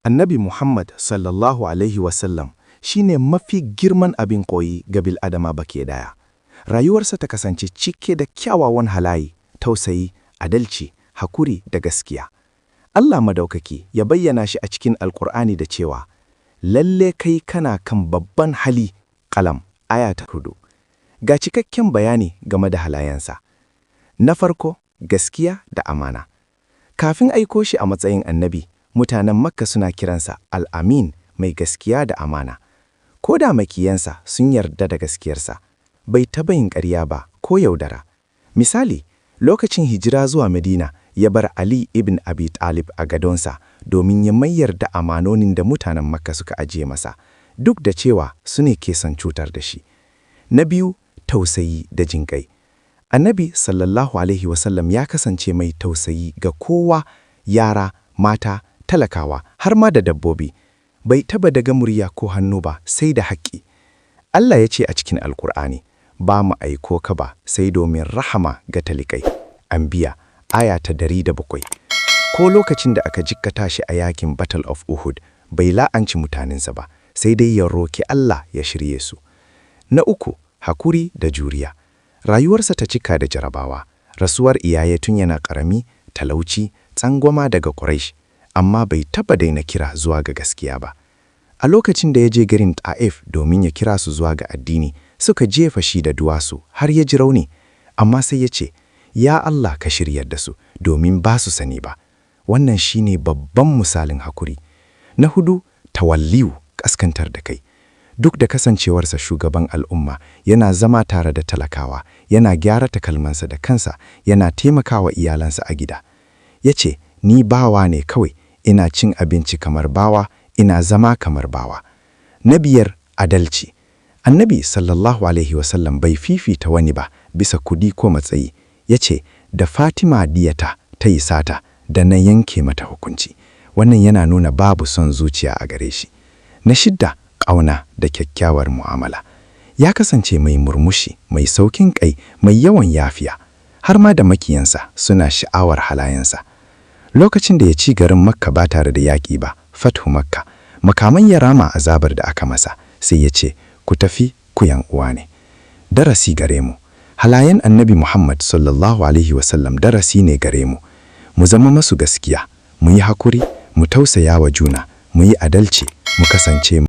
Annabi Muhammad sallallahu Alaihi wasallam shi ne mafi girman abin koyi ga bil'adama baki daya. Rayuwarsa ta kasance cike da kyawawan halaye, tausayi, adalci, hakuri da gaskiya. Allah madaukaki ya bayyana shi a cikin Alƙur'ani da cewa, "Lalle kai kana kan babban hali." Qalam, aya ta 4. Ga cikakken bayani game da halayensa. Na farko, gaskiya da amana. Kafin aiko shi a matsayin annabi, mutanen Makka suna kiransa Al-Amin, mai gaskiya da amana. Ko da makiyansa sun yarda da gaskiyarsa, bai taɓa yin ƙarya ba ko yaudara. Misali, lokacin hijira zuwa Madina, ya bar Ali ibn Abi Talib a gadonsa domin ya mayar da amanonin da mutanen Makka suka ajiye masa, duk da cewa su ne ke son cutar da shi. Na biyu, tausayi da jinƙai. Annabi sallallahu Alaihi wasallam ya kasance mai tausayi ga kowa, yara, mata, talakawa, har ma da dabbobi. Bai taba daga murya ko hannu ba sai da haƙƙi. Allah ya ce a cikin Alƙur'ani, "Ba mu aiko ka ba sai domin rahama ga talikai." Anbiya, aya ta 107. Ko lokacin da aka jikkata shi a yakin Battle of Uhud, bai la'anci mutanensa ba, sai dai ya roki Allah ya shirye su. Na uku, hakuri da juriya. Rayuwarsa ta cika da jarabawa, rasuwar iyaye tun yana ƙarami, talauci, tsangwama daga Quraysh, amma bai taba daina kira zuwa ga gaskiya ba. A lokacin da ya je garin Ta'if domin ya kira su zuwa ga addini, suka jefa shi da duwatsu har ya ji rauni, amma sai ya ce, "Ya Allah ka shiryar da su domin ba su sani ba." Wannan shine babban misalin hakuri. Na hudu, tawalliu, kaskantar da kai. Duk da kasancewarsa shugaban al'umma, yana zama tare da talakawa, yana gyara takalmansa da kansa, yana taimakawa iyalansa a gida. Ya ce, "Ni bawa ne kawai, ina cin abinci kamar bawa, ina zama kamar bawa." Na biyar, adalci. Annabi sallallahu Alaihi wasallam bai fifita wani ba bisa kudi ko matsayi. Ya ce, "Da Fatima diyata ta yi sata, da na yanke mata hukunci." Wannan yana nuna babu son zuciya a gare shi. Na shidda, ƙauna da kyakkyawar mu'amala. Ya kasance mai murmushi, mai saukin kai, mai yawan yafiya, har ma da makiyansa suna sha'awar halayensa. Lokacin da ya ci garin Makka ba tare da yaƙi ba, Fathu Makka, makaman ya rama azabar da aka masa, sai ya ce, "Ku tafi, ku yan uwa ne." Darasi gare mu. Halayen Annabi Muhammad sallallahu Alaihi wasallam darasi ne gare mu. Mu zama masu gaskiya, mu yi hakuri, mu tausaya wa juna, mu yi adalci, mu kasance